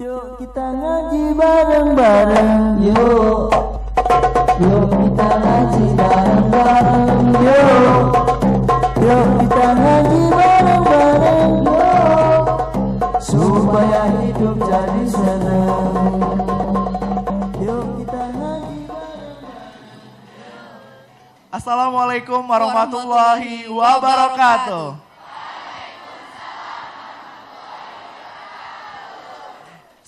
Yuk kita ngaji bareng-bareng. Yuk kita ngaji bareng-bareng. Yuk kita ngaji bareng-bareng. Supaya hidup jadi senang. Yuk kita ngaji bareng-bareng. Assalamualaikum warahmatullahi wabarakatuh.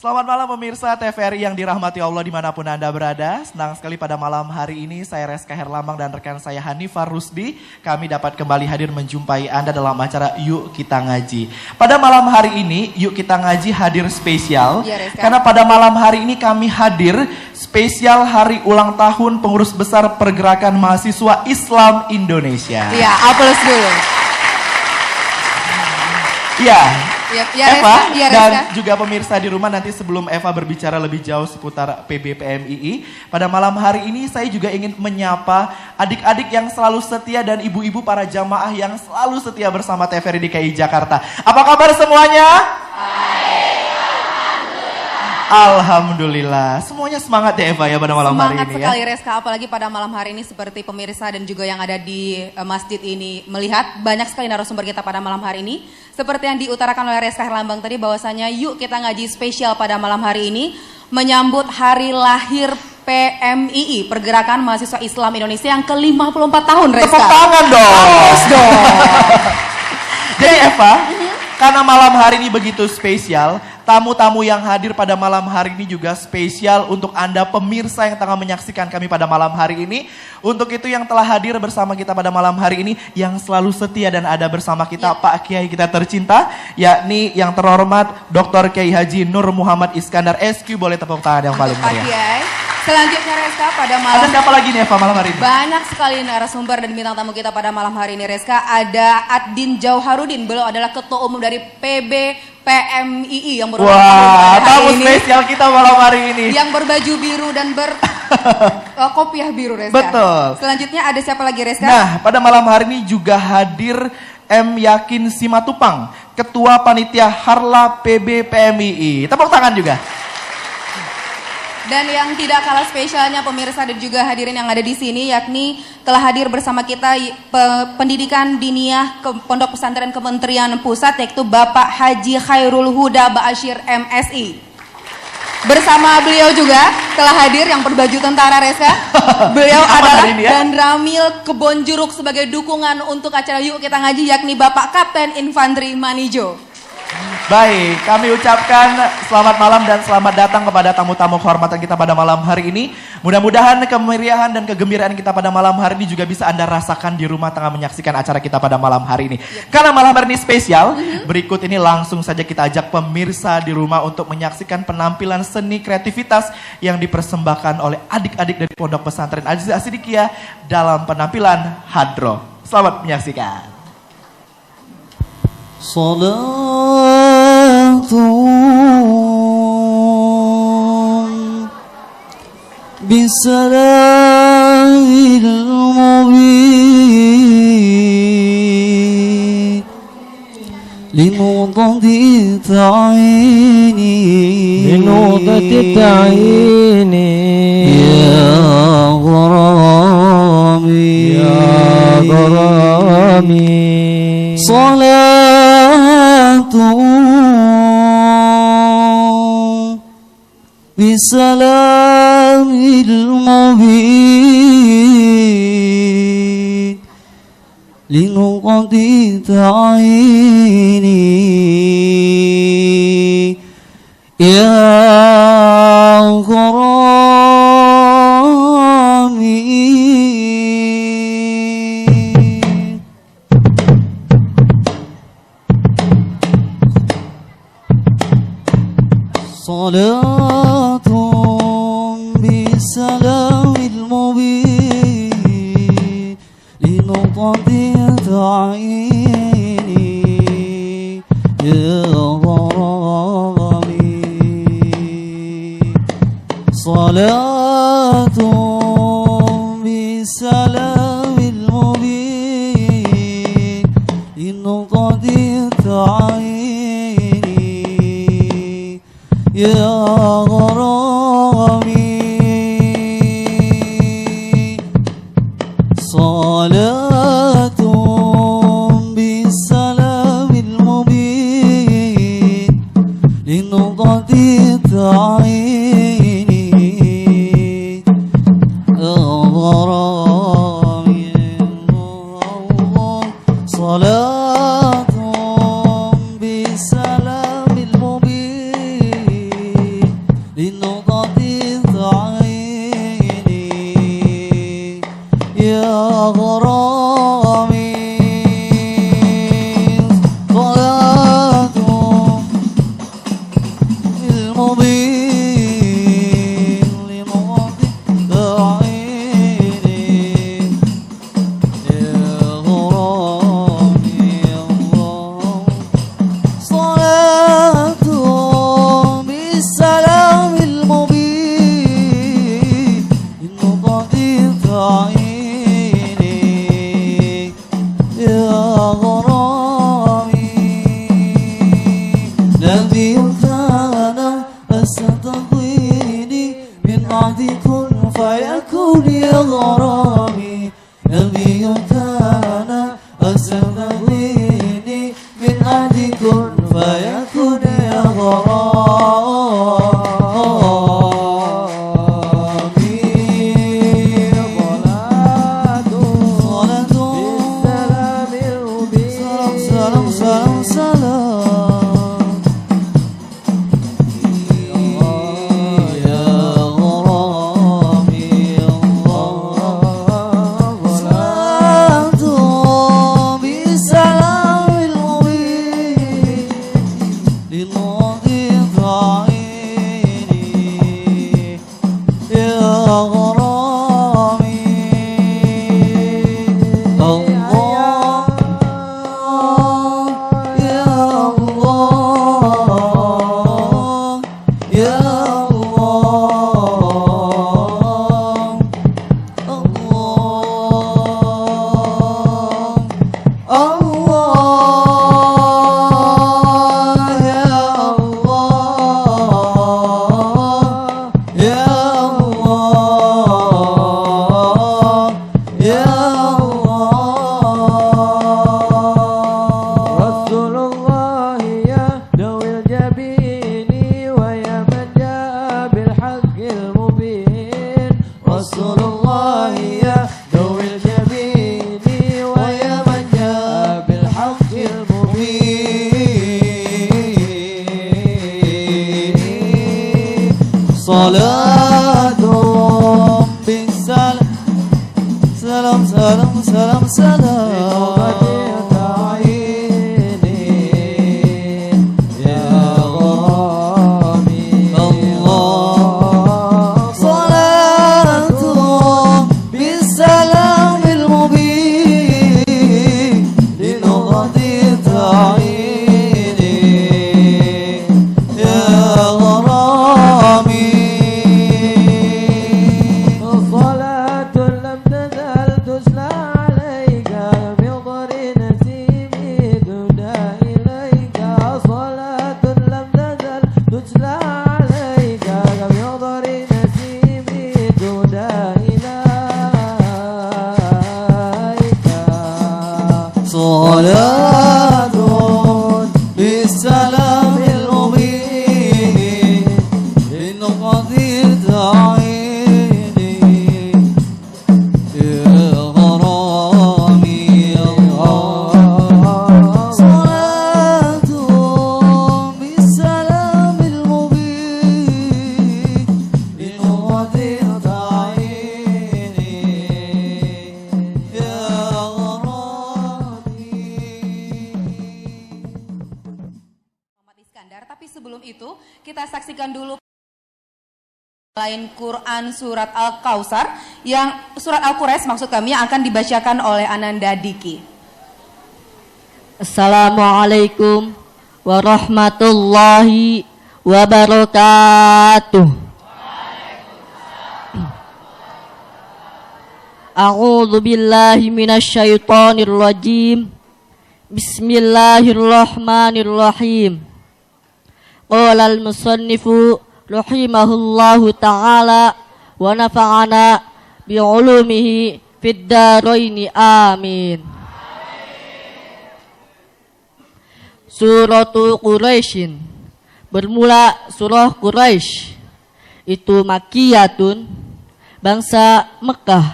Selamat malam pemirsa TVRI yang dirahmati Allah dimanapun Anda berada. Senang sekali pada malam hari ini saya Reska Herlambang dan rekan saya Hanifah Rusdi. Kami dapat kembali hadir menjumpai Anda dalam acara Yuk Kita Ngaji. Pada malam hari ini Yuk Kita Ngaji hadir spesial. Ya, karena pada malam hari ini kami hadir spesial hari ulang tahun pengurus besar Pergerakan Mahasiswa Islam Indonesia. Iya, aplaus dulu. Iya. Ya, Eva Reska, dan juga pemirsa di rumah, nanti sebelum Eva berbicara lebih jauh seputar PBPMII, pada malam hari ini saya juga ingin menyapa adik-adik yang selalu setia dan ibu-ibu para jamaah yang selalu setia bersama TVRI DKI Jakarta. Apa kabar semuanya? Alhamdulillah, semuanya semangat ya Eva ya pada malam hari ini ya. Semangat sekali Reska, apalagi pada malam hari ini seperti pemirsa dan juga yang ada di masjid ini melihat banyak sekali narasumber kita pada malam hari ini. Seperti yang diutarakan oleh Reska Herlambang tadi bahwasanya Yuk Kita Ngaji spesial pada malam hari ini menyambut hari lahir PMII, Pergerakan Mahasiswa Islam Indonesia yang ke-54 tahun Reska. Tepuk tangan dong. Jadi Eva, karena malam hari ini begitu spesial, tamu-tamu yang hadir pada malam hari ini juga spesial untuk Anda pemirsa yang tengah menyaksikan kami pada malam hari ini. Untuk itu yang telah hadir bersama kita pada malam hari ini, yang selalu setia dan ada bersama kita Pak Kiai kita tercinta, yakni yang terhormat Dr. Kiai Haji Nur Muhammad Iskandar SQ. Boleh tepuk tangan yang paling meriah. Pak Kiai. Selanjutnya Reska pada malam. Ada siapa lagi nih Eva malam hari ini? Banyak sekali narasumber dan bintang tamu kita pada malam hari ini Reska. Ada Addin Jauharudin, beliau adalah ketua umum dari PBPMII yang berulang tahun tamu spesial kita malam hari ini. Yang berbaju biru dan kopiah biru Reska. Betul. Selanjutnya ada siapa lagi Reska? Nah, pada malam hari ini juga hadir M. Yakin Simatupang, Ketua Panitia Harla PBPMII. Tepuk tangan juga. Dan yang tidak kalah spesialnya pemirsa dan juga hadirin yang ada di sini, yakni telah hadir bersama kita Pendidikan Diniyah Pondok Pesantren Kementerian Pusat, yaitu Bapak Haji Khairul Huda Ba'asyir MSI. Bersama beliau juga telah hadir yang berbaju tentara Reska. Beliau adalah Dan Ramil Kebonjuruk sebagai dukungan untuk acara Yuk Kita Ngaji, yakni Bapak Kapten Infanteri Manijo. Baik, kami ucapkan selamat malam dan selamat datang kepada tamu-tamu kehormatan kita pada malam hari ini. Mudah-mudahan kemeriahan dan kegembiraan kita pada malam hari ini juga bisa Anda rasakan di rumah tengah menyaksikan acara kita pada malam hari ini. Karena malam hari ini spesial, berikut ini langsung saja kita ajak pemirsa di rumah untuk menyaksikan penampilan seni kreativitas yang dipersembahkan oleh adik-adik dari Pondok Pesantren Aziz Asidikiyah dalam penampilan Hadroh. Selamat menyaksikan. Salatun bisalamil mubin linudati ta'ini ya gharami Salatun bisalamil mubin linuqati ta'ini ya gharami Salatun bisalamil mubin linuqati ta'ini ya gharami Salatun bisalamil mubin linuqati ta'ini يا غرامي صلاة بالسلام المبين لنقطة تعيني يا غرامي صلاة بالسلام المبين لنقطة تعيني يا غرامي صلاة المبين لنقطة تعيني يا غرامي صلاة بالسلام المبين لنقطة تعيني يا غرامي نبي كان أستطيني من بعد كن فيكون يا غرامي نبي كان أستطيني من بعد كن فيكون يا غرامي صلاة سلام سلام سلام يا غرامي صلاة بالسلام المبين للماضي عيني يا غرامي الله يا الله يا الله رسول الله يا ذوي الجبين ويا من جاء بالحق المبين رسول الله يا ذوي الجبين ويا من جاء بالحق المبين صلاة بالسلام سلام سلام سلام سلام يا غرامي الله صلاة بالسلام المبين لنقطة تعيني يا غرامي صلاة لم تزل تسلى عليك بضر نسيمي دنا إليك صلاة لم تزل تسلى عليك بضر نسيمي دنا إليك صلاة بالسلام المبين لنقطة تعيني يا غرامي الله صلاة بالسلام المبين لنقطة تعيني يا غرامي. Muhammad Iskandar, tapi sebelum itu kita saksikan dulu lain Quran surat Al-Kautsar yang surat Al-Quraisy maksud kami yang akan dibacakan oleh Ananda Diki. Assalamualaikum warahmatullahi wabarakatuh. A'udzu billahi minasyaitonir rajim. Bismillahirrahmanirrahim. qala al-musannifu rahimahullahu ta'ala wa nafa'ana bi'ulumihi fid daraini amin. Suratu Quraisyin, bermula surah Quraisy itu makiyatun, bangsa Mekah,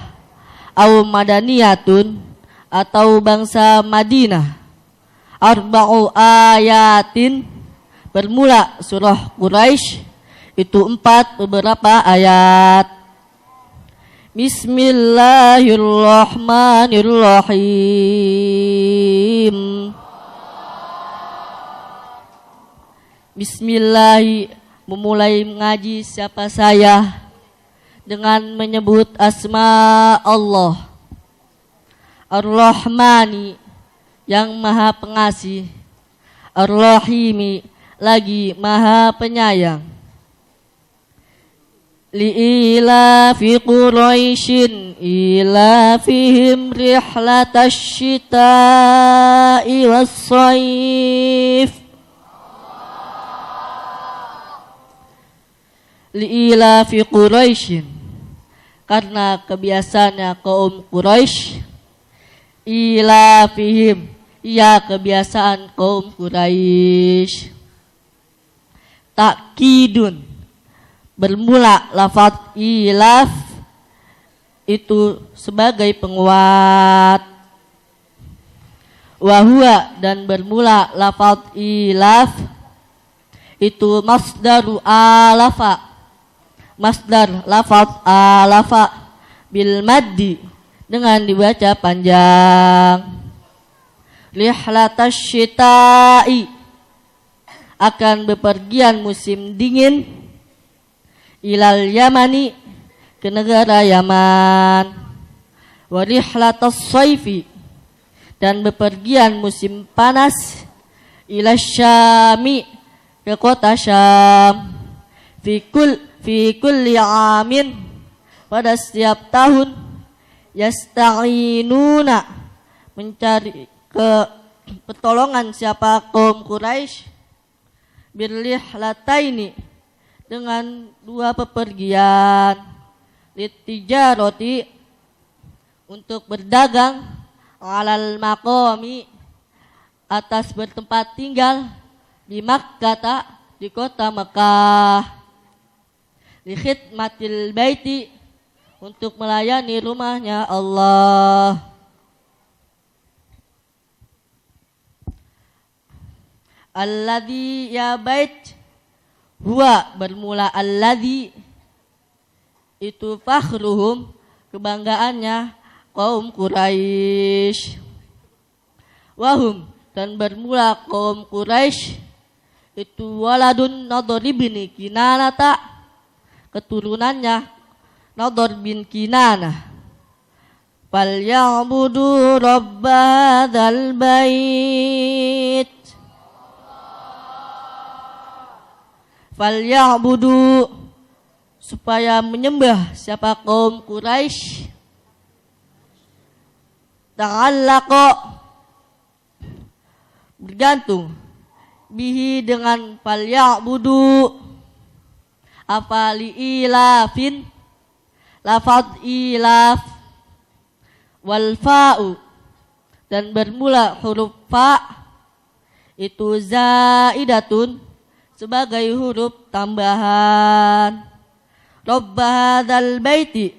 au madaniyatun, atau bangsa Madinah. Arba'u ayatin, bermula surah Quraisy itu 4 beberapa ayat. Bismillahirrahmanirrahim. Bismillahi, memulai mengaji siapa saya dengan menyebut asma Allah. Ar-Rahmani, yang maha pengasih. Ar-Rahimi, lagi maha penyayang. Li'ilafi Quraisyin ilafihim rihlatash shita'i was-sayf. Li'ilafi Quraisyin, karena kebiasaannya kaum Quraisy. Ilafihim, ya kebiasaan kaum Quraisy. Takkidun, bermula lafaz ilaf itu sebagai penguat. Wahua, dan bermula lafaz ilaf itu masdaru alafa, masdar lafaz alafa bil maddi, dengan dibaca panjang. Rihlatash shita'i, akan bepergian musim dingin. Ilal Yamani, ke negara Yaman. Wa rihlatash shayfi, dan bepergian musim panas. Ilal Syami, ke kota Syam. Fi kulli amin, pada setiap tahun. Yasta'inuna, mencari pertolongan siapa kaum Quraisy. Birlihlataini, dengan 2 pepergian. Litijaroti, untuk berdagang. Alal maqami, atas bertempat tinggal. Di Makkah, di kota Mekah. Li khidmatil baiti, untuk melayani rumahnya Allah. Alladzi, ya bait, huwa, bermula alladzi itu fakhruhum, kebanggaannya kaum Quraisy. Wahum, dan bermula kaum Quraisy itu waladun Nadhr bin Kinanata, keturunannya Nadhr bin Kinanah. Fal ya'budu rabb hadzal bait. Fal ya'budu, supaya menyembah siapa kaum Quraisy. Ta'allaqa, bergantung. Bihi, dengan fal ya'budu. Apa li'ilafin, lafaz ilaf. Wal fa'u, dan bermula huruf fa itu zaidatun, sebagai huruf tambahan. Rabb hadzal baiti,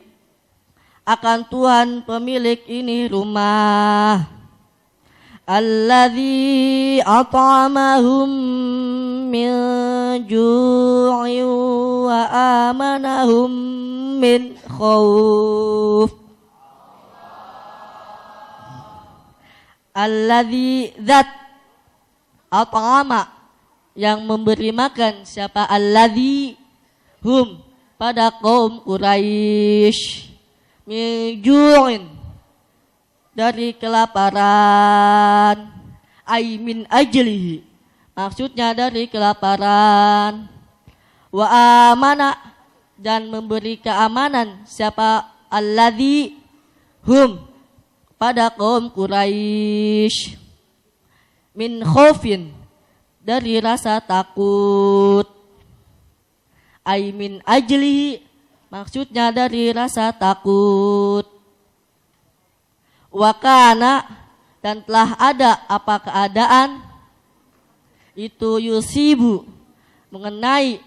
akan Tuhan pemilik ini rumah. Alladzi at'amahum min ju'in wa amanahum min khauf. Alladzi, zat. At'ama, yang memberi makan siapa. Alladzi, hum, pada kaum Quraisy. Min ju'in, dari kelaparan. Ay min ajlihi, maksudnya dari kelaparan. Wa amana, dan memberi keamanan siapa. Alladzi, hum, pada kaum Quraisy. Min khaufin, dari rasa takut. Aimin ajli, maksudnya dari rasa takut. Wakana, dan telah ada apa keadaan itu yusibu, mengenai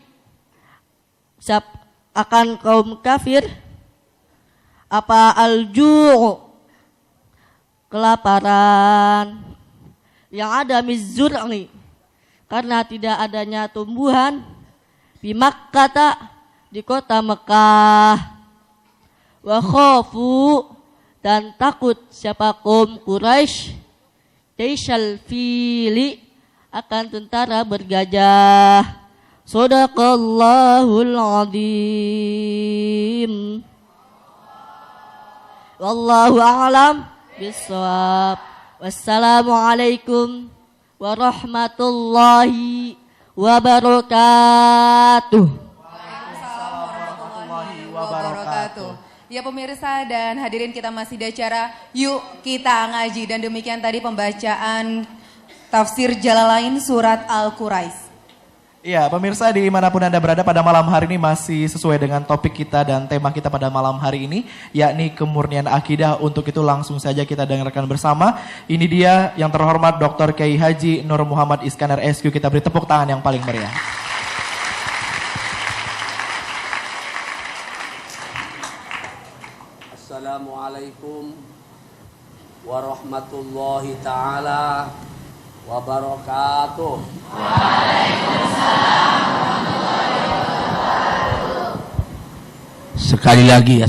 akan kaum kafir apa alju', kelaparan, yang ada mizzur'i, karena tidak adanya tumbuhan di Makkah, di kota Mekah. Wa khafu, dan takut siapa kaum Quraisy jaishal fili, akan tentara bergajah. Shadaqallahul azim. Wallahu a'lam bishawab. Wassalamualaikum warahmatullahi wabarakatuh. Waalaikumsalam warahmatullahi wabarakatuh. Ya pemirsa dan hadirin, kita masih di acara Yuk Kita Ngaji, dan demikian tadi pembacaan tafsir Jalalain surat Al-Quraisy. Iya, pemirsa dimanapun Anda berada pada malam hari ini masih sesuai dengan topik kita dan tema kita pada malam hari ini, yakni kemurnian akidah. Untuk itu langsung saja kita dengarkan bersama. Ini dia yang terhormat Dr. Kiai Haji Nur Muhammad Iskandar SQ. Kita beri tepuk tangan yang paling meriah. Assalamualaikum warahmatullahi ta'ala wabarakatuh. Waalaikumsalam warahmatullahi wabarakatuh. Sekali lagi ya.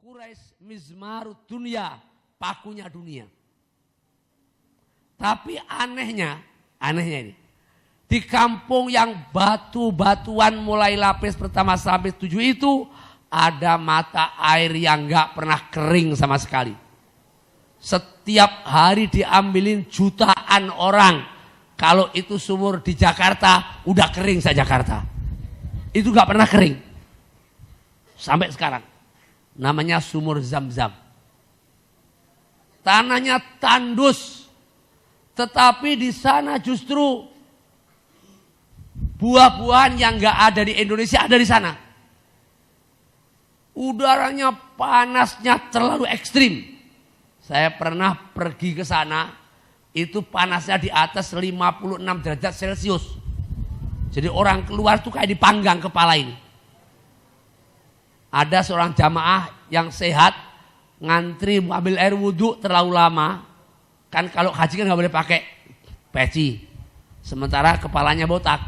Quraisy mizmarut dunia, pakunya dunia. Tapi anehnya ini, di kampung yang batu-batuan mulai lapis pertama sampai 7 itu, ada mata air yang gak pernah kering sama sekali. Setiap hari diambilin jutaan orang. Kalau itu sumur di Jakarta, udah kering sa Jakarta. Itu gak pernah kering. Sampai sekarang. Namanya sumur Zam-Zam. Tanahnya tandus. Tetapi di sana justru buah-buahan yang gak ada di Indonesia ada di sana. Udaranya panasnya terlalu ekstrim. Saya pernah pergi ke sana, itu panasnya di atas 56 derajat Celcius. Jadi orang keluar tuh kayak dipanggang kepala ini. Ada seorang jamaah yang sehat, ngantri ambil air wudhu terlalu lama. Kan kalau haji kan gak boleh pakai peci. Sementara kepalanya botak.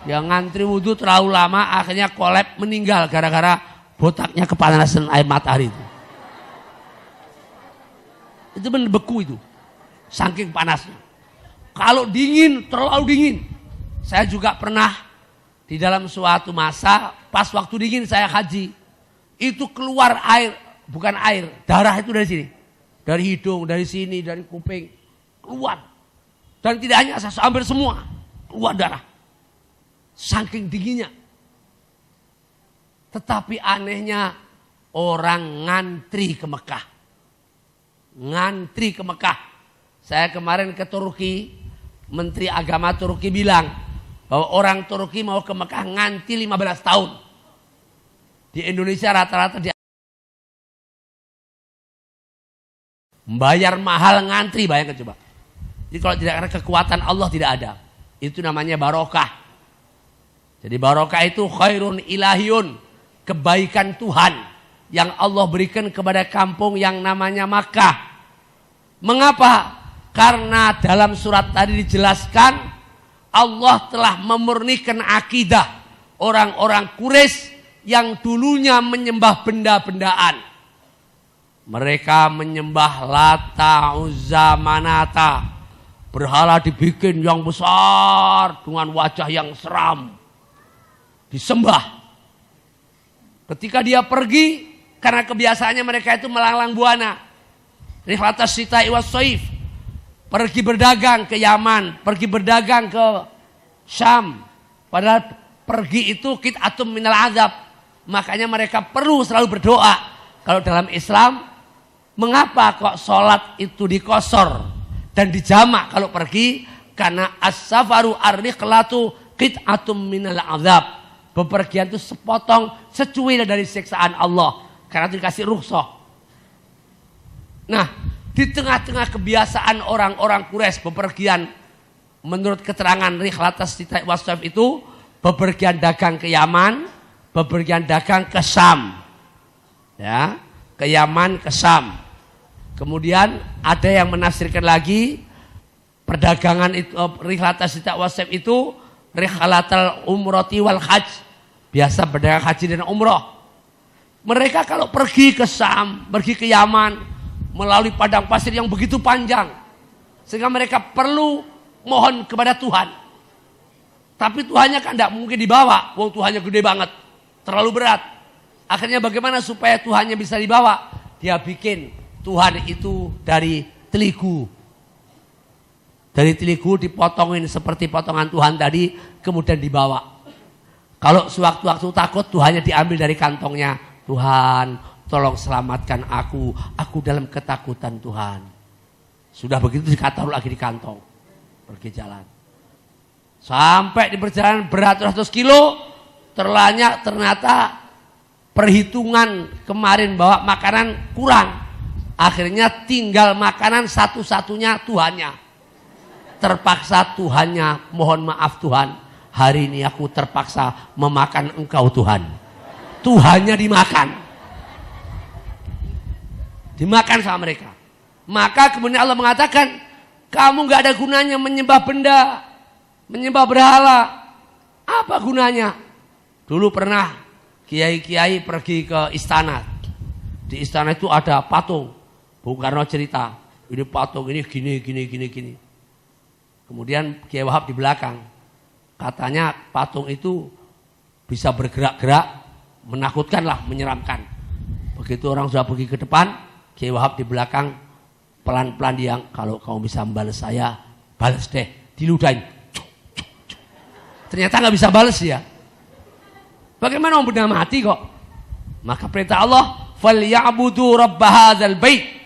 Yang ngantri wudhu terlalu lama, akhirnya kolab meninggal gara-gara botaknya kepanasan air matahari itu. Itu benar beku itu. Saking panasnya. Kalau dingin, terlalu dingin. Saya juga pernah di dalam suatu masa, pas waktu dingin saya haji. Itu keluar air, bukan air, darah itu dari sini. Dari hidung, dari sini, dari kuping. Keluar. Dan tidak hanya saya hampir semua. Keluar darah. Saking dinginnya. Tetapi anehnya orang ngantri ke Mekah. Ngantri ke Mekah. Saya kemarin ke Turki, Menteri Agama Turki bilang bahwa orang Turki mau ke Mekah ngantri 15 tahun. Di Indonesia rata-rata dia membayar mahal ngantri, bayangkan coba. Jadi kalau tidak ada kekuatan Allah tidak ada. Itu namanya barokah. Jadi barokah itu khairun ilahiyun, kebaikan Tuhan yang Allah berikan kepada kampung yang namanya Makkah. Mengapa? Karena dalam surat tadi dijelaskan Allah telah memurnikan akidah orang-orang Quraisy yang dulunya menyembah benda-bendaan. Mereka menyembah Lata, Uzza, Manata. Berhala dibikin yang besar dengan wajah yang seram. Disembah. Ketika dia pergi, karena kebiasaannya mereka itu melanglang buana. Rihlatas Sita'i was Shaif. Pergi berdagang ke Yaman, pergi berdagang ke Syam. Padahal pergi itu qit'atum minal azab. Makanya mereka perlu selalu berdoa. Kalau dalam Islam, mengapa kok sholat itu dikosor dan dijamak kalau pergi? Karena as-safaru ar-rihlatu qit'atum minal azab. Bepergian itu sepotong, secuil dari siksaan Allah. Karena itu dikasih rukhsah. Nah, di tengah-tengah kebiasaan orang-orang Quraisy bepergian, menurut keterangan Rihlatas Sita'i was Shaif itu, bepergian dagang ke Yaman, bepergian dagang ke Syam. Ya, ke Yaman, ke Syam. Kemudian ada yang menafsirkan lagi, perdagangan itu, Rihlatas Sita'i was Shaif itu, Rihlatal umrati wal hajj. Biasa berdagang haji dan umroh. Mereka kalau pergi ke Syam, pergi ke Yaman, melalui padang pasir yang begitu panjang. Sehingga mereka perlu mohon kepada Tuhan. Tapi Tuhannya kan tidak mungkin dibawa. Wong Tuhannya gede banget. Terlalu berat. Akhirnya bagaimana supaya Tuhannya bisa dibawa? Dia bikin Tuhan itu dari teligu. Dari teligu dipotongin seperti potongan Tuhan tadi, kemudian dibawa. Kalau sewaktu-waktu takut, Tuhannya diambil dari kantongnya. Tuhan, tolong selamatkan aku dalam ketakutan Tuhan. Sudah begitu ditaruh lagi di kantong. Pergi jalan. Sampai di perjalanan beratus-ratus kilo, ternyata perhitungan kemarin bawa makanan kurang. Akhirnya tinggal makanan satu-satunya Tuhannya. Terpaksa Tuhannya, mohon maaf Tuhan, hari ini aku terpaksa memakan engkau Tuhan. Tuhannya dimakan. Dimakan sama mereka. Maka kemudian Allah mengatakan, kamu gak ada gunanya menyembah benda, menyembah berhala. Apa gunanya? Dulu pernah kiai-kiai pergi ke istana. Di istana itu ada patung. Bung Karno cerita, ini patung ini gini. Kemudian Kiai Wahab di belakang. Katanya patung itu bisa bergerak-gerak, menakutkan lah, menyeramkan. Begitu orang sudah pergi ke depan, Kiai Wahab di belakang pelan-pelan dia, kalau kamu bisa membalas saya, balas deh, diludahin. Ternyata nggak bisa balas ya. Bagaimana orang benda mati kok? Maka perintah Allah, "Falyabudu rabb hadzal bait."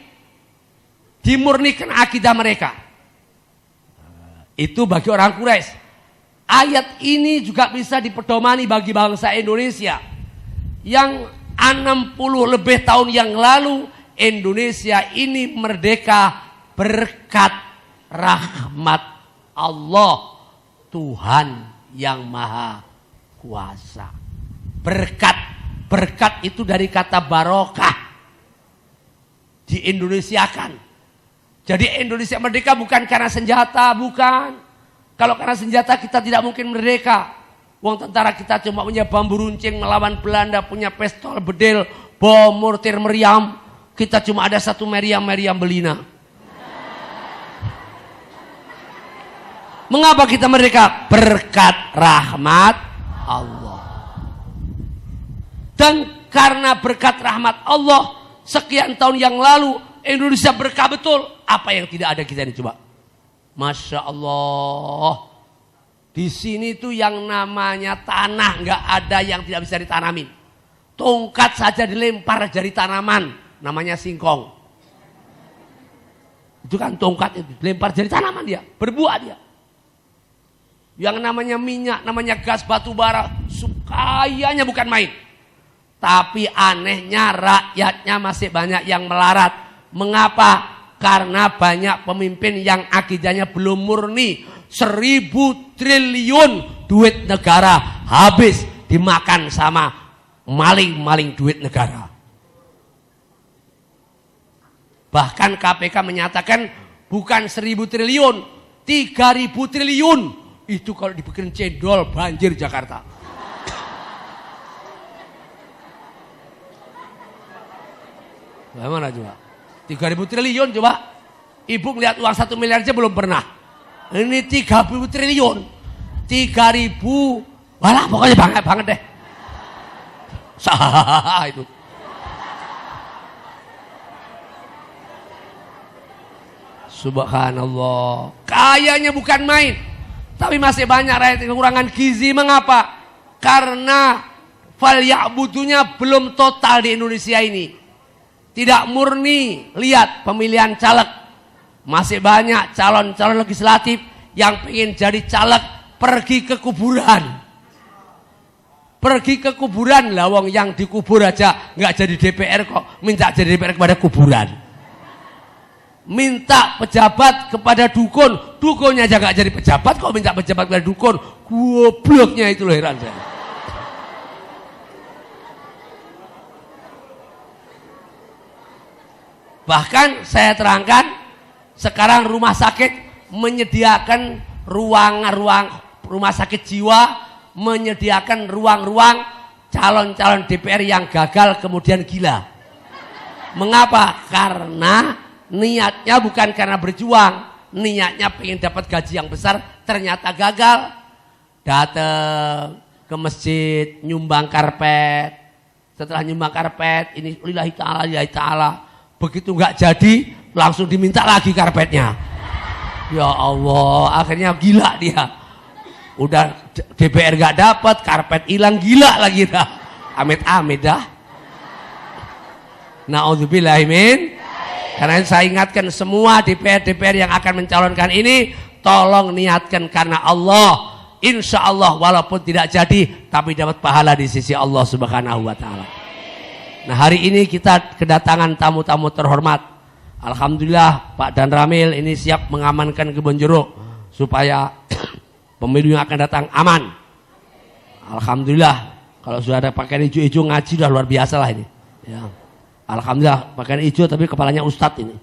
Dimurnikan akidah mereka. Itu bagi orang Quraisy. Ayat ini juga bisa dipedomani bagi bangsa Indonesia. Yang 60 lebih tahun yang lalu Indonesia ini merdeka berkat rahmat Allah, Tuhan yang Maha Kuasa. Berkat itu dari kata barokah. Di-Indonesiakan. Jadi Indonesia merdeka bukan karena senjata, bukan. Kalau karena senjata kita tidak mungkin merdeka. Wong tentara kita cuma punya bambu runcing melawan Belanda, punya pistol bedil, bom mortir meriam. Kita cuma ada satu meriam belina. Mengapa kita merdeka? Berkat rahmat Allah. Dan karena berkat rahmat Allah, sekian tahun yang lalu Indonesia berkah betul. Apa yang tidak ada kita ini coba? Masya Allah. Di sini tuh yang namanya tanah nggak ada yang tidak bisa ditanamin. Tongkat saja dilempar jadi tanaman, namanya singkong. Itu kan tongkat itu dilempar jadi tanaman dia, berbuah dia. Yang namanya minyak, namanya gas batu bara, kayanya bukan main. Tapi anehnya rakyatnya masih banyak yang melarat. Mengapa? Karena banyak pemimpin yang akidahnya belum murni. 1.000 triliun duit negara habis dimakan sama maling-maling duit negara. Bahkan KPK menyatakan bukan 1.000 triliun, 3.000 triliun. Itu kalau dibikin cendol banjir Jakarta. Bagaimana coba? 3.000 triliun coba. Ibu ngeliat uang 1 miliar aja belum pernah. Ini 3.000 triliun. 3.000. Walah pokoknya banget deh. Sah itu. Subhanallah. Kayanya bukan main. Tapi masih banyak rakyat yang kekurangan gizi. Mengapa? Karena falyabudunya belum total di Indonesia ini. Tidak murni. Lihat pemilihan caleg. Masih banyak calon-calon legislatif yang pengen jadi caleg pergi ke kuburan. Pergi ke kuburan lah, wong yang dikubur aja nggak jadi DPR kok minta jadi DPR kepada kuburan. Minta pejabat kepada dukun, dukunnya aja nggak jadi pejabat kok minta pejabat kepada dukun. Gobloknya itu loh, heran saya. Bahkan saya terangkan sekarang rumah sakit menyediakan ruang-ruang rumah sakit jiwa, menyediakan ruang-ruang calon-calon DPR yang gagal kemudian gila. Mengapa? Karena niatnya bukan karena berjuang, niatnya pengen dapat gaji yang besar, ternyata gagal. Datang ke masjid nyumbang karpet. Setelah nyumbang karpet, ini lillahi ta'ala. Begitu nggak jadi, langsung diminta lagi karpetnya. Ya Allah, akhirnya gila dia. Udah DPR nggak dapat, karpet hilang, gila lagi dah. Amit-amit dah. Na'udzubillahimin. Karena saya ingatkan semua DPR yang akan mencalonkan ini, tolong niatkan karena Allah. Insya Allah walaupun tidak jadi, tapi dapat pahala di sisi Allah Subhanahu wa Ta'ala. Nah, hari ini kita kedatangan tamu-tamu terhormat. Alhamdulillah Pak Dan Ramil ini siap mengamankan Kebon Jeruk supaya pemilu yang akan datang aman. Alhamdulillah kalau sudah ada pakaian hijau-hijau ngaji sudah luar biasa lah ini. Ya. Alhamdulillah pakaian hijau tapi kepalanya ustadz ini.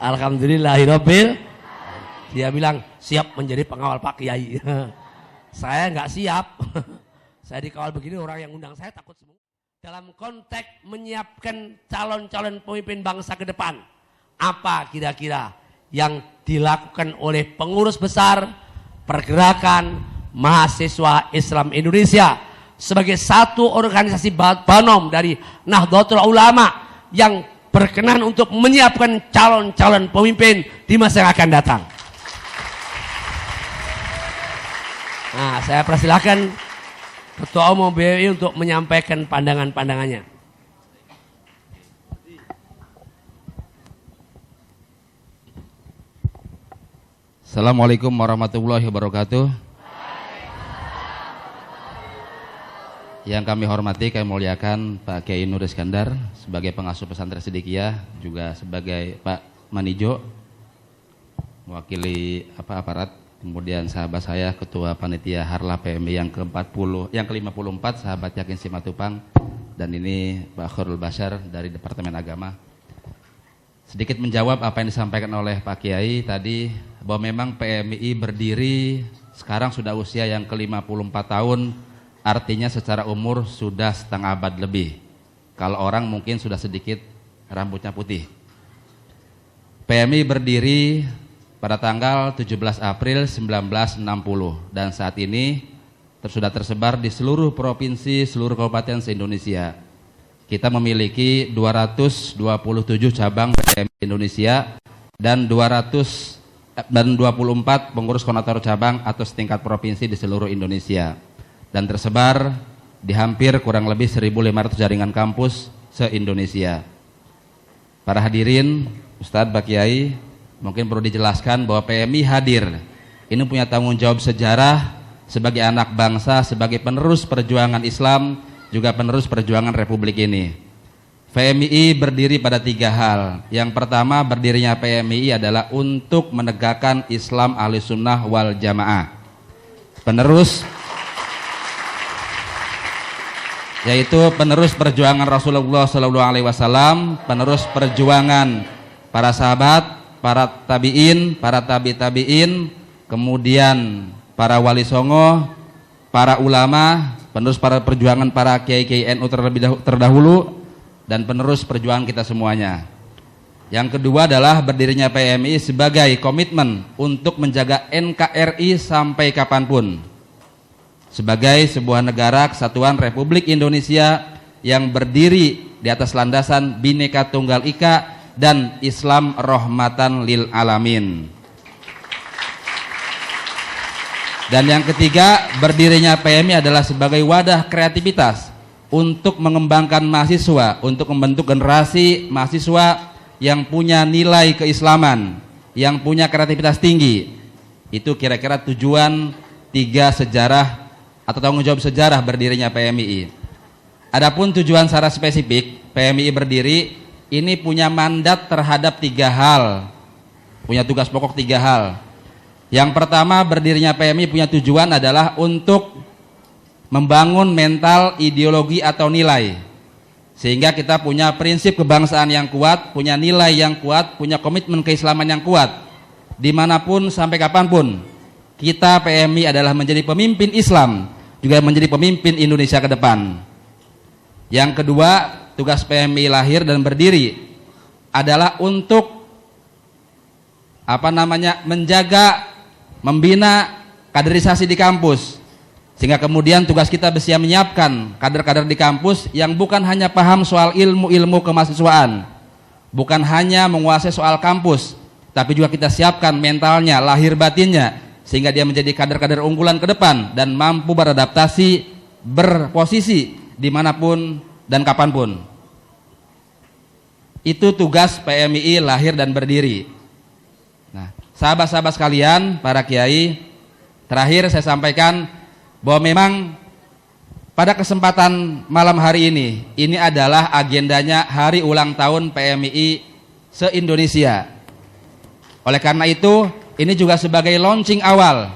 Alhamdulillahirabbil. Dia bilang siap menjadi pengawal Pak Kiai. Saya nggak siap. Saya dikawal begini, orang yang undang saya takut semua. Dalam konteks menyiapkan calon-calon pemimpin bangsa ke depan, apa kira-kira yang dilakukan oleh pengurus besar pergerakan mahasiswa Islam Indonesia sebagai satu organisasi banom dari Nahdlatul Ulama yang berkenan untuk menyiapkan calon-calon pemimpin di masa yang akan datang. Nah, saya persilahkan Ketua Umum PMI untuk menyampaikan pandangan-pandangannya. Assalamualaikum warahmatullahi wabarakatuh. Yang kami hormati, kami muliakan Pak Kiai Nur Iskandar sebagai pengasuh pesantren Sidikiyah, juga sebagai Pak Manijo mewakili aparat, kemudian sahabat saya Ketua Panitia Harlah PMI yang ke-54 sahabat Yakin Simatupang, dan ini Pak Khairul Bashar dari Departemen Agama. Sedikit menjawab apa yang disampaikan oleh Pak Kiai tadi, bahwa memang PMI berdiri sekarang sudah usia yang ke-54 tahun, artinya secara umur sudah setengah abad lebih. Kalau orang mungkin sudah sedikit rambutnya putih. PMI berdiri pada tanggal 17 April 1960 dan saat ini sudah tersebar di seluruh provinsi, seluruh kabupaten se-Indonesia. Kita memiliki 227 cabang PMI Indonesia dan 24 pengurus koordinator cabang atau setingkat provinsi di seluruh Indonesia, dan tersebar di hampir kurang lebih 1.500 jaringan kampus se-Indonesia. Para hadirin, Ustadz, Pak Kiai, mungkin perlu dijelaskan bahwa PMI hadir ini punya tanggung jawab sejarah sebagai anak bangsa, sebagai penerus perjuangan Islam, juga penerus perjuangan Republik ini. PMI berdiri pada 3 hal. Yang pertama, berdirinya PMI adalah untuk menegakkan Islam Ahlussunnah wal Jamaah. Yaitu penerus perjuangan Rasulullah SAW, penerus perjuangan para sahabat, para tabi'in, para tabi'in, kemudian para wali songo, para ulama, penerus para perjuangan para kiai-kiai NU terdahulu, dan penerus perjuangan kita semuanya. Yang kedua adalah berdirinya PMI sebagai komitmen untuk menjaga NKRI sampai kapanpun, sebagai sebuah negara kesatuan Republik Indonesia yang berdiri di atas landasan Bhinneka Tunggal Ika dan Islam rahmatan lil alamin. Dan yang ketiga, berdirinya PMI adalah sebagai wadah kreativitas untuk mengembangkan mahasiswa, untuk membentuk generasi mahasiswa yang punya nilai keislaman, yang punya kreativitas tinggi. Itu kira-kira tujuan 3 sejarah atau tanggung jawab sejarah berdirinya PMI. Adapun tujuan secara spesifik PMI berdiri ini punya mandat terhadap 3 hal, punya tugas pokok 3 hal. Yang pertama, berdirinya PMI punya tujuan adalah untuk membangun mental, ideologi atau nilai, sehingga kita punya prinsip kebangsaan yang kuat, punya nilai yang kuat, punya komitmen keislaman yang kuat, dimanapun sampai kapanpun. Kita PMI adalah menjadi pemimpin Islam, juga menjadi pemimpin Indonesia ke depan. Yang kedua, tugas PMI lahir dan berdiri adalah untuk menjaga, membina kaderisasi di kampus, sehingga kemudian tugas kita bisa menyiapkan kader-kader di kampus yang bukan hanya paham soal ilmu-ilmu kemahasiswaan, bukan hanya menguasai soal kampus, tapi juga kita siapkan mentalnya, lahir batinnya, sehingga dia menjadi kader-kader unggulan ke depan dan mampu beradaptasi, berposisi dimanapun dan kapanpun. Itu tugas PMI lahir dan berdiri. Nah, sahabat-sahabat sekalian, para kiai, terakhir saya sampaikan bahwa memang pada kesempatan malam hari ini adalah agendanya hari ulang tahun PMI se-Indonesia. Oleh karena itu, ini juga sebagai launching awal,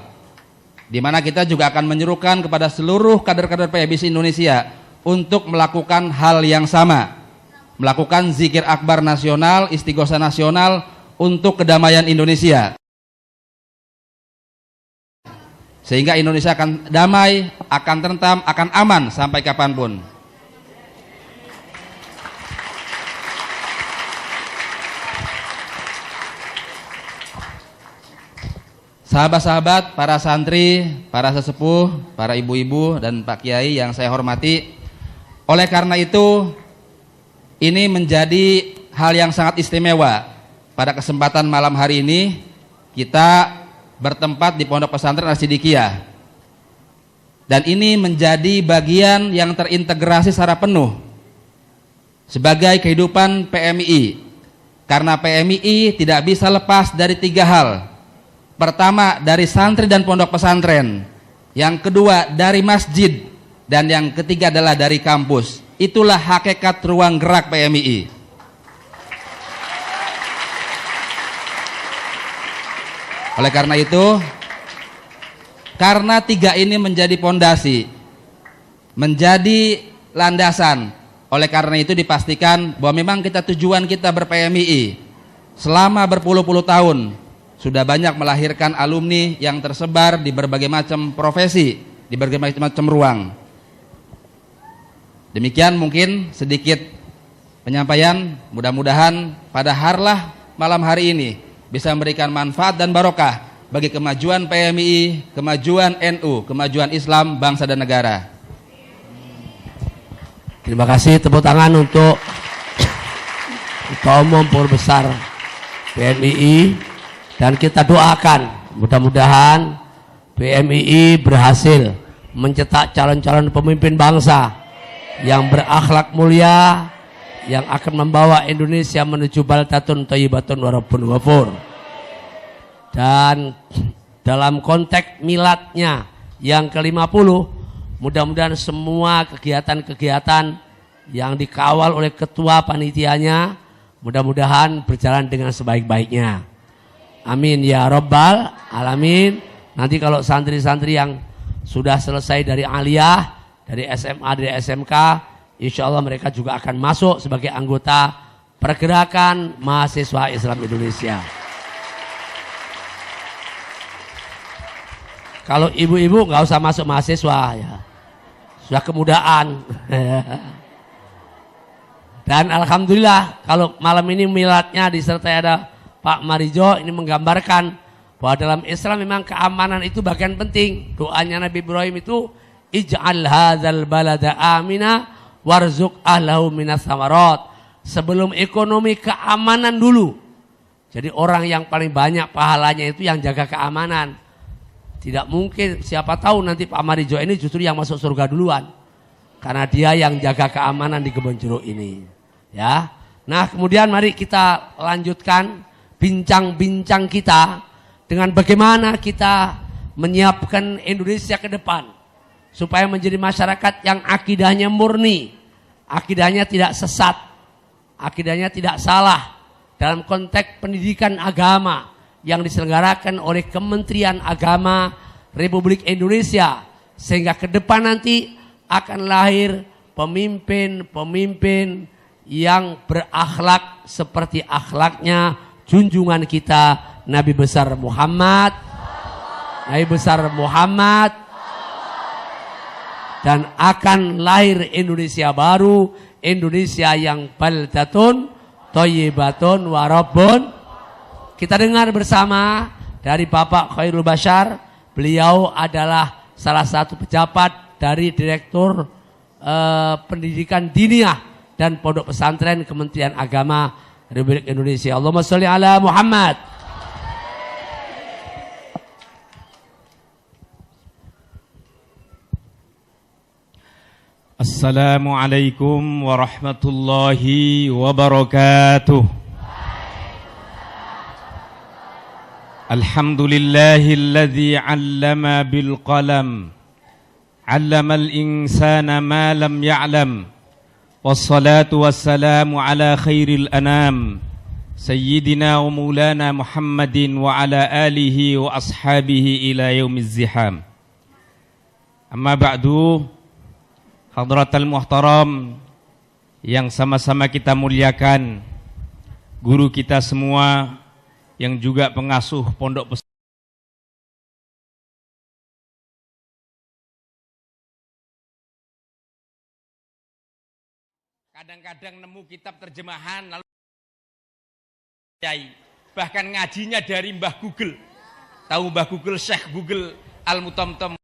di mana kita juga akan menyerukan kepada seluruh kader-kader PMI se-Indonesia untuk melakukan hal yang sama, melakukan zikir akbar nasional, istighosah nasional untuk kedamaian Indonesia, sehingga Indonesia akan damai, akan tentram, akan aman sampai kapanpun. Sahabat-sahabat, para santri, para sesepuh, para ibu-ibu dan Pak Kiai yang saya hormati, oleh karena itu ini menjadi hal yang sangat istimewa. Pada kesempatan malam hari ini kita bertempat di Pondok Pesantren As-Sidikiyah, Dan ini menjadi bagian yang terintegrasi secara penuh sebagai kehidupan PMII. Karena PMII tidak bisa lepas dari 3 hal. Pertama, dari santri dan pondok pesantren. Yang kedua, dari masjid. Dan yang ketiga adalah dari kampus. Itulah hakikat ruang gerak PMII. Oleh karena itu, karena 3 ini menjadi pondasi, menjadi landasan. Oleh karena itu dipastikan bahwa memang tujuan kita ber-PMII selama berpuluh-puluh tahun sudah banyak melahirkan alumni yang tersebar di berbagai macam profesi, di berbagai macam ruang. Demikian mungkin sedikit penyampaian, mudah-mudahan pada harlah malam hari ini bisa memberikan manfaat dan barokah bagi kemajuan PMII, kemajuan NU, kemajuan Islam, bangsa dan negara. Terima kasih, tepuk tangan untuk Ketua Umum Pengurus Besar PMII, dan kita doakan mudah-mudahan PMII berhasil mencetak calon-calon pemimpin bangsa yang berakhlak mulia, yang akan membawa Indonesia menuju baldatun thayyibatun wa rabbun ghafur. Dan dalam konteks miladnya yang ke-50, mudah-mudahan semua kegiatan-kegiatan yang dikawal oleh ketua panitianya mudah-mudahan berjalan dengan sebaik-baiknya. Amin ya rabbal alamin. Nanti kalau santri-santri yang sudah selesai dari aliyah, dari SMA, dari SMK, insya Allah mereka juga akan masuk sebagai anggota pergerakan mahasiswa Islam Indonesia. Kalau ibu-ibu nggak usah masuk mahasiswa ya, sudah kemudaan. Dan alhamdulillah kalau malam ini miladnya disertai ada Pak Marijo, ini menggambarkan bahwa dalam Islam memang keamanan itu bagian penting. Doanya Nabi Ibrahim itu ij'al hadzal balada amina warzuq ahlahu minas samarat. Sebelum ekonomi, keamanan dulu. Jadi orang yang paling banyak pahalanya itu yang jaga keamanan. Tidak mungkin, siapa tahu nanti Pak Marijo ini justru yang masuk surga duluan. Karena dia yang jaga keamanan di kebun jeruk ini. Ya. Nah, kemudian mari kita lanjutkan bincang-bincang kita dengan bagaimana kita menyiapkan Indonesia ke depan supaya menjadi masyarakat yang akidahnya murni, akidahnya tidak sesat, akidahnya tidak salah dalam konteks pendidikan agama yang diselenggarakan oleh Kementerian Agama Republik Indonesia, sehingga ke depan nanti akan lahir pemimpin-pemimpin yang berakhlak seperti akhlaknya junjungan kita Nabi besar Muhammad, dan akan lahir Indonesia baru, Indonesia yang baldatun thayyibatun wa rabbun. Kita dengar bersama dari Bapak Khairul Bashar. Beliau adalah salah satu pejabat dari Direktur Pendidikan Diniyah dan Pondok Pesantren Kementerian Agama Republik Indonesia. Allahumma sholli ala Muhammad. Assalamualaikum warahmatullahi wabarakatuh. Alhamdulillahilladzi 'allama bil qalam, 'allamal insana ma lam ya'lam. Wassalatu wassalamu ala khairil anam, sayyidina wa maulana Muhammadin wa ala alihi wa ashabihi ila yaumiz ziham. Amma ba'du, hadratal muhtaram yang sama-sama kita muliakan, guru kita semua yang juga pengasuh pondok pesantren. Kadang-kadang nemu kitab terjemahan lalu bahkan ngajinya dari Mbah Google. Tahu Mbah Google, Syekh Google Al-Mutamtam,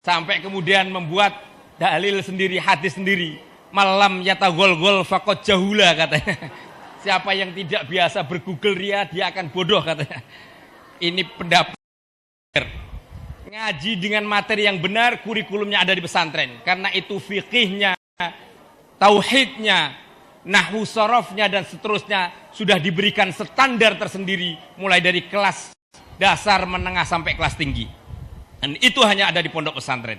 sampai kemudian membuat dalil sendiri, hadis sendiri. Malam yatagol-gol faqad jahula katanya. Siapa yang tidak biasa bergoogle dia akan bodoh katanya. Ini pendapat ngaji dengan materi yang benar, kurikulumnya ada di pesantren. Karena itu fikihnya, tauhidnya, nahwu sorofnya dan seterusnya sudah diberikan standar tersendiri mulai dari kelas dasar, menengah sampai kelas tinggi. Dan itu hanya ada di pondok pesantren.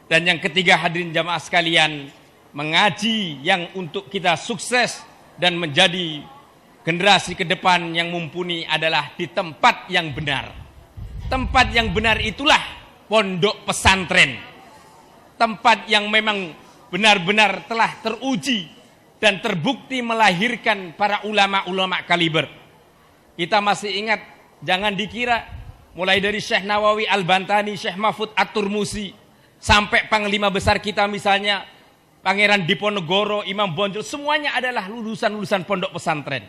Dan yang ketiga, hadirin jamaah sekalian, mengaji yang untuk kita sukses dan menjadi generasi ke depan yang mumpuni adalah di tempat yang benar. Tempat yang benar itulah pondok pesantren. Tempat yang memang benar-benar telah teruji dan terbukti melahirkan para ulama-ulama kaliber. Kita masih ingat, jangan dikira mulai dari Syekh Nawawi Al-Bantani, Syekh Mahfud At-Turmusi, sampai panglima besar kita misalnya Pangeran Diponegoro, Imam Bonjol, semuanya adalah lulusan-lulusan pondok pesantren.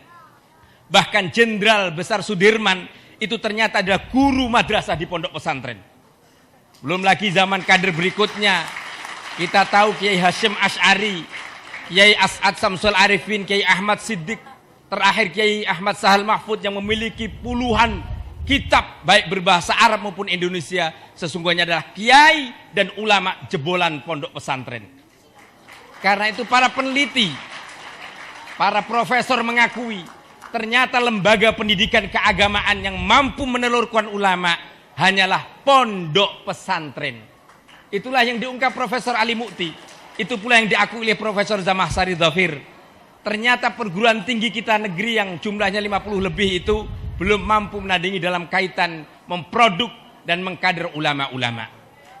Bahkan Jenderal Besar Sudirman itu ternyata adalah guru madrasah di pondok pesantren. Belum lagi zaman kader berikutnya, kita tahu Kiai Hasyim Asy'ari, Kiai As'ad Samsul Arifin, Kiai Ahmad Siddiq, terakhir Kiai Ahmad Sahal Mahfud yang memiliki puluhan kitab baik berbahasa Arab maupun Indonesia, sesungguhnya adalah kiai dan ulama jebolan pondok pesantren. Karena itu para peneliti, para profesor mengakui ternyata lembaga pendidikan keagamaan yang mampu menelurkan ulama hanyalah pondok pesantren. Itulah yang diungkap Profesor Ali Mukti. Itu pula yang diakui oleh Profesor Zamahsari Dhafir. Ternyata perguruan tinggi kita negeri yang jumlahnya 50 lebih itu belum mampu menandingi dalam kaitan memproduk dan mengkader ulama-ulama.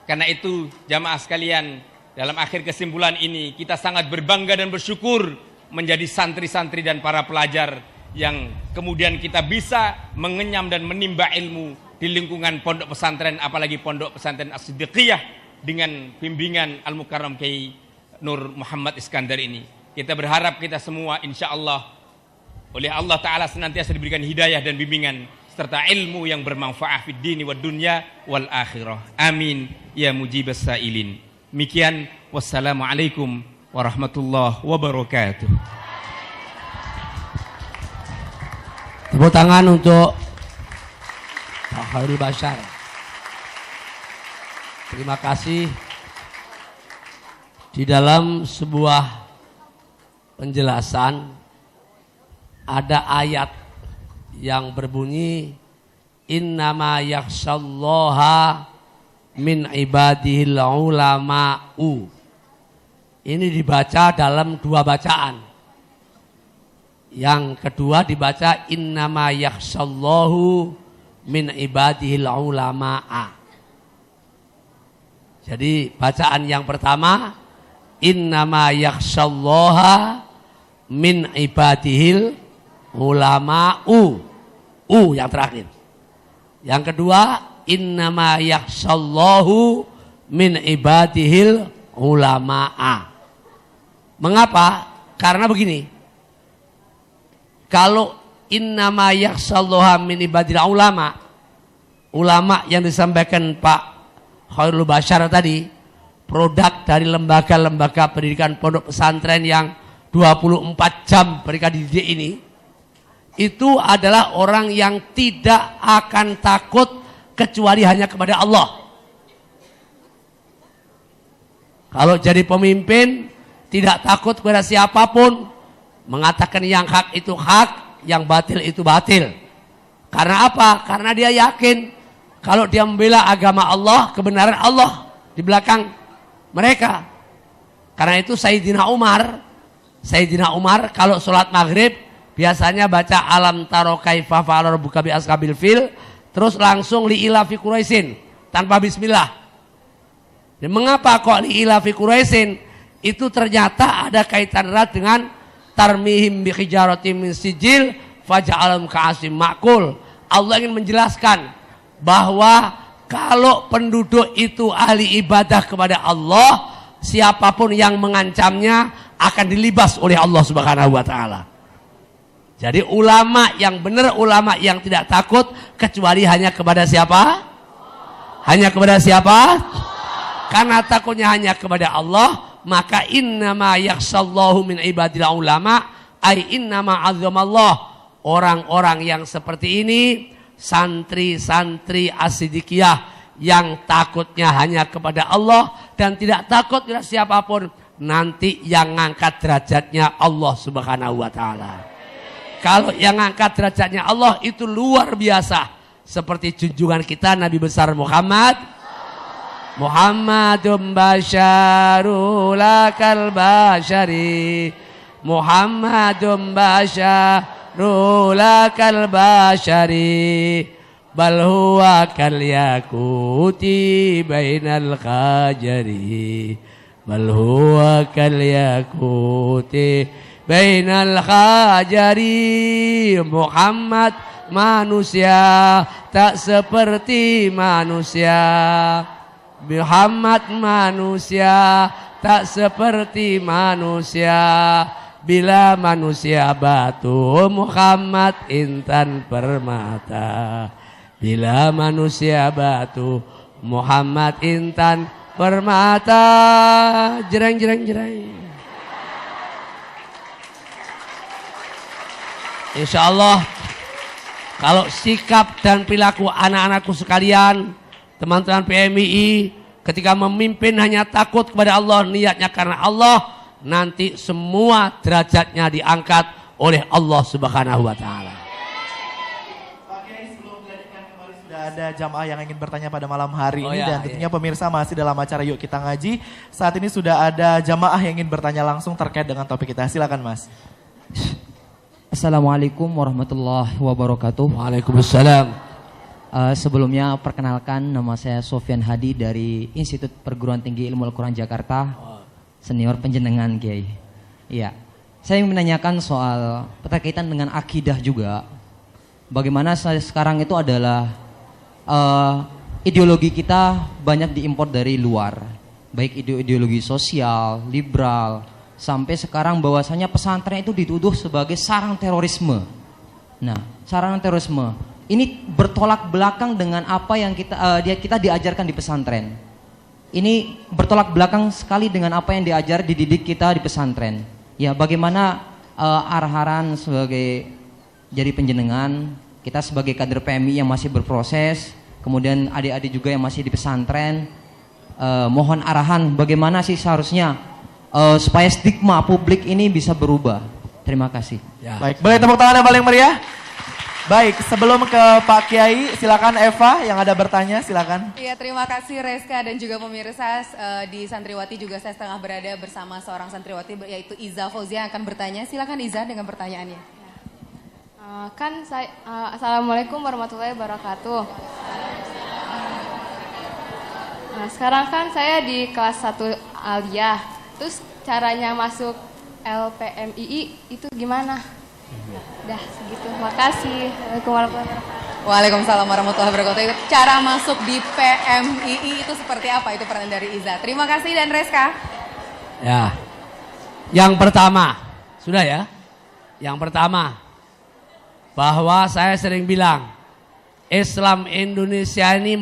Karena itu jamaah sekalian, dalam akhir kesimpulan ini kita sangat berbangga dan bersyukur menjadi santri-santri dan para pelajar yang kemudian kita bisa mengenyam dan menimba ilmu di lingkungan pondok pesantren, apalagi pondok pesantren As-Siddiqiyah dengan bimbingan Al-Mukarram Kiai Nur Muhammad Iskandar ini. Kita berharap kita semua insya Allah oleh Allah Ta'ala senantiasa diberikan hidayah dan bimbingan serta ilmu yang bermanfaat fid dini wad dunya wal akhirah. Amin ya mujibas sa'ilin. Demikian, wassalamualaikum warahmatullahi wabarakatuh. Tepuk tangan untuk Pak Khairul Bashar. Terima kasih. Di dalam sebuah penjelasan ada ayat yang berbunyi innama yakhshallaha min ibadihil ulama'u. Ini dibaca dalam dua bacaan. Yang kedua dibaca innama yakhshallahu min ibadihil ulama'a. Jadi bacaan yang pertama innama yakhshallaha min ibadihil ulama'u. Yang terakhir. Yang kedua innama yakhshallahu min ibadihil ulama'a. Mengapa? Karena begini. Kalau innama yakhshallaha min ibadil ulama, ulama yang disampaikan Pak Khairul Bashar tadi, produk dari lembaga-lembaga pendidikan pondok pesantren yang 24 jam mereka dididik ini, itu adalah orang yang tidak akan takut kecuali hanya kepada Allah. Kalau jadi pemimpin tidak takut kepada siapapun, mengatakan yang hak itu hak, yang batil itu batil. Karena apa? Karena dia yakin kalau dia membela agama Allah, kebenaran Allah di belakang mereka. Karena itu Sayyidina Umar kalau sholat maghrib biasanya baca alam taro kaifa fa'ala rabbuka bi ashabil fil, terus langsung li'ila fi Quraisyin tanpa bismillah. Dan mengapa kok li'ila fi Quraisyin? Itu ternyata ada kaitan erat dengan tarmihim bi hijaratin min sijil faja'alhum ka'asim ma'kul. Allah ingin menjelaskan bahwa kalau penduduk itu ahli ibadah kepada Allah, siapapun yang mengancamnya akan dilibas oleh Allah Subhanahu wa taala. Jadi ulama yang benar, ulama yang tidak takut kecuali hanya kepada siapa? Hanya kepada siapa? Karena takutnya hanya kepada Allah, maka innama yakhshallahu min ibadil ulama ay innama azzamallah. Orang-orang yang seperti ini, santri-santri As-Siddiqiyah yang takutnya hanya kepada Allah dan tidak takut kepada siapapun, nanti yang ngangkat derajatnya Allah Subhanahu wa taala. Kalau yang ngangkat derajatnya Allah itu luar biasa, seperti junjungan kita Nabi besar Muhammadun basyarul lakal basyari, Muhammadun basyarul lakal basyari, bal huwa kal yakuti bainal khajari, bal huwa kal yakuti bainal khajari. Muhammad manusia tak seperti manusia, Muhammad manusia tak seperti manusia, bila manusia batu Muhammad intan permata, bila manusia batu Muhammad intan permata. Jereng jereng jereng. Insya Allah kalau sikap dan perilaku anak-anakku sekalian, teman-teman PMII, ketika memimpin hanya takut kepada Allah, niatnya karena Allah, nanti semua derajatnya diangkat oleh Allah Subhanahu wa taala. Oke, sebelum dilanjutkan kembali sudah ada jamaah yang ingin bertanya pada malam hari ini dan tentunya pemirsa masih dalam acara Yuk Kita Ngaji. Saat ini sudah ada jamaah yang ingin bertanya langsung terkait dengan topik kita. Silakan Mas. Assalamualaikum warahmatullahi wabarakatuh. Waalaikumsalam. Sebelumnya perkenalkan, nama saya Sofyan Hadi dari Institut Perguruan Tinggi Ilmu Al-Quran Jakarta, senior penjenengan Kiai. Iya, saya ingin menanyakan soal berkaitan dengan akidah juga. Bagaimana sekarang itu adalah ideologi kita banyak diimpor dari luar, baik ideologi sosial, liberal, sampai sekarang bahwasanya pesantren itu dituduh sebagai sarang terorisme. Nah, sarang terorisme ini bertolak belakang dengan apa yang kita diajarkan di pesantren. Ini bertolak belakang sekali dengan apa yang dididik kita di pesantren. Ya, bagaimana arahan sebagai jadi penjenengan, kita sebagai kader PMI yang masih berproses, kemudian adik-adik juga yang masih di pesantren, mohon arahan bagaimana sih seharusnya supaya stigma publik ini bisa berubah. Terima kasih. Ya. Baik, boleh tepuk tangan yang paling meriah? Baik, sebelum ke Pak Kiai, silakan Eva yang ada bertanya, silakan. Iya, terima kasih Reska dan juga pemirsa. Di Santriwati juga saya setengah berada bersama seorang santriwati yaitu Iza Fauzia yang akan bertanya. Silakan Iza dengan pertanyaannya. Assalamualaikum warahmatullahi wabarakatuh. Sekarang kan saya di kelas 1 Aliyah. Terus caranya masuk LPMII itu gimana? Dah segitu, makasih. Assalamualaikum warahmatullahi wabarakatuh. Waalaikumsalam warahmatullahi wabarakatuh. Cara masuk di PMII itu seperti apa? Itu pertanyaan dari Iza. Terima kasih dan Reska. Ya, yang pertama, sudah ya. Yang pertama, bahwa saya sering bilang, Islam Indonesia ini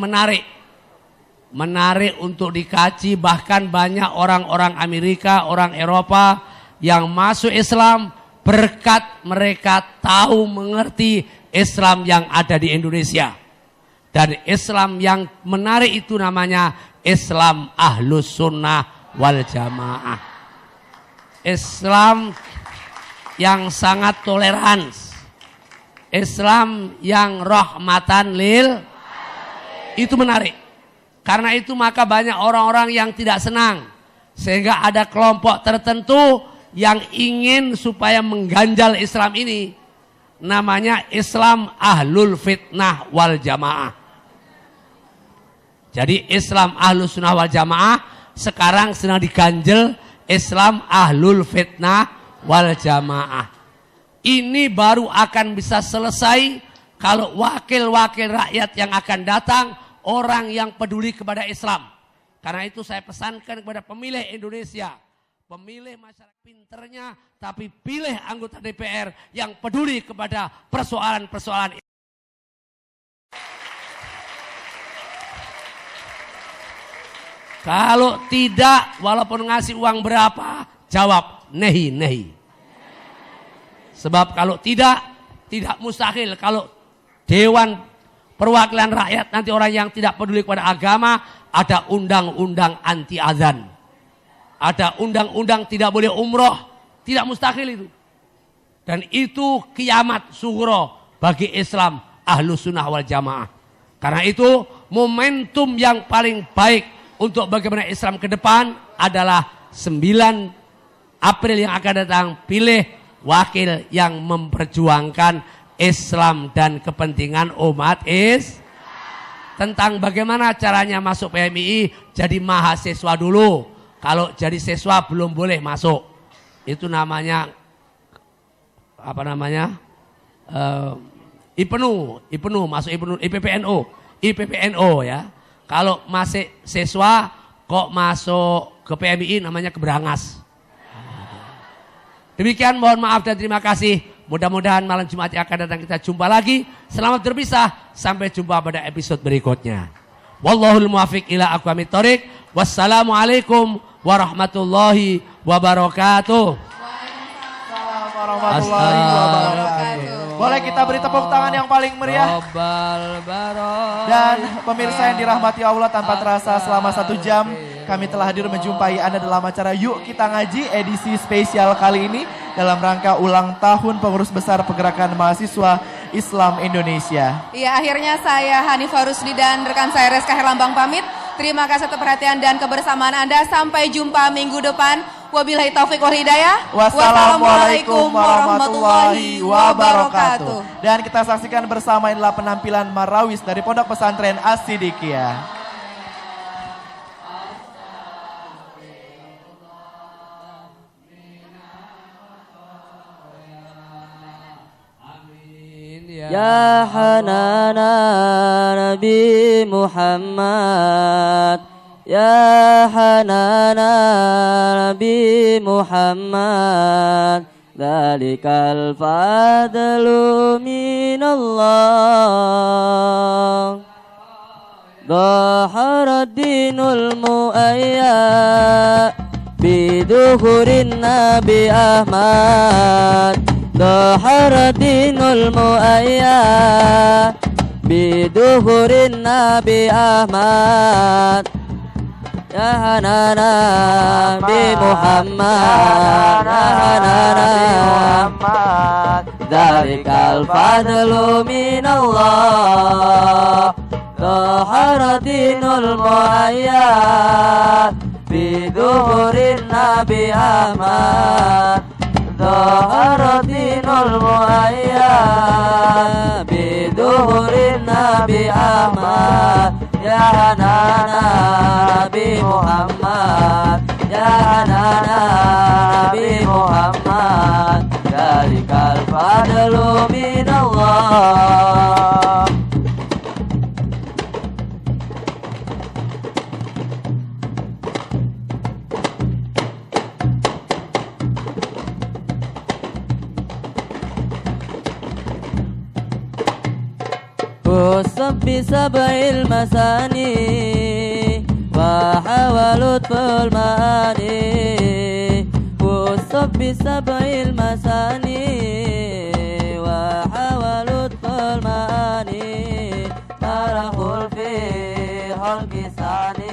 menarik untuk dikaji. Bahkan banyak orang-orang Amerika, orang Eropa yang masuk Islam berkat mereka tahu mengerti Islam yang ada di Indonesia. Dan Islam yang menarik itu namanya Islam Ahlus Sunnah wal Jamaah. Islam yang sangat toleran. Islam yang rahmatan lil, itu menarik. Karena itu maka banyak orang-orang yang tidak senang. Sehingga ada kelompok tertentu yang ingin supaya mengganjal Islam ini. Namanya Islam Ahlul Fitnah wal Jamaah. Jadi Islam Ahlus Sunnah wal Jamaah sekarang sedang diganjel Islam Ahlul Fitnah wal Jamaah. Ini baru akan bisa selesai kalau wakil-wakil rakyat yang akan datang orang yang peduli kepada Islam. Karena itu saya pesankan kepada pemilih Indonesia, pemilih masyarakat pinternya, tapi pilih anggota DPR yang peduli kepada persoalan-persoalan. Kalau tidak, walaupun ngasih uang berapa, jawab nehi. Sebab kalau tidak mustahil. Kalau Dewan perwakilan rakyat, nanti orang yang tidak peduli kepada agama, ada undang-undang anti azan. Ada undang-undang tidak boleh umroh, tidak mustahil itu. Dan itu kiamat sughra bagi Islam Ahlus Sunnah wal Jamaah. Karena itu momentum yang paling baik untuk bagaimana Islam ke depan adalah 9 April yang akan datang, pilih wakil yang memperjuangkan Islam dan kepentingan umat tentang bagaimana caranya masuk PMII. Jadi mahasiswa dulu. Kalau jadi siswa belum boleh masuk. Itu namanya apa namanya? IPNU masuk IPPNO ya. Kalau masih siswa kok masuk ke PMII namanya keberangas. Demikian, mohon maaf dan terima kasih. Mudah-mudahan malam Jumat yang akan datang kita jumpa lagi. Selamat berpisah, sampai jumpa pada episode berikutnya. Wallahul muwaffiq ila aqwamit thoriq. Wassalamualaikum warahmatullahi wabarakatuh. Warahmatullahi wabarakatuh. Boleh kita beri tepuk tangan yang paling meriah. Dan pemirsa yang dirahmati Allah, tanpa terasa selama 1 jam kami telah hadir menjumpai Anda dalam acara Yuk Kita Ngaji edisi spesial kali ini dalam rangka ulang tahun pengurus besar Pergerakan Mahasiswa Islam Indonesia. Iya, akhirnya saya Hanifah Rusdi dan rekan saya Reska Herlambang pamit. Terima kasih atas perhatian dan kebersamaan Anda. Sampai jumpa minggu depan. Wabillahi taufik wal hidayah. Wassalamualaikum warahmatullahi wabarakatuh. Dan kita saksikan bersama inilah penampilan Marawis dari Pondok Pesantren As-Siddiqiyah. Ya Hanana Nabi Muhammad, Ya Hanana Nabi Muhammad, Dzalikal fadlu minallah. Dhaharat dinul mu'ayya biduhurin Nabi Ahmad. Dhaharat dinul mu'ayya biduhurin Nabi Ahmad. Ya Hanana Nabi Muhammad, Ya Hanana Muhammad, Dzalikal fadlu minallah. Dhaharat dinul mu'ayya biduhurin Nabi Ahmad. Dhaharat dinul mu'ayya biduhurin Nabi Ahmad. Ya Hanana Nabi Muhammad, Ya Hanana Nabi Muhammad, Dzalikal fadlu minallah. Usab bisab'il masani wa hawalut fil maani. Usab bisab'il masani wa hawalut fil maani. Tarahul fi halqi sani.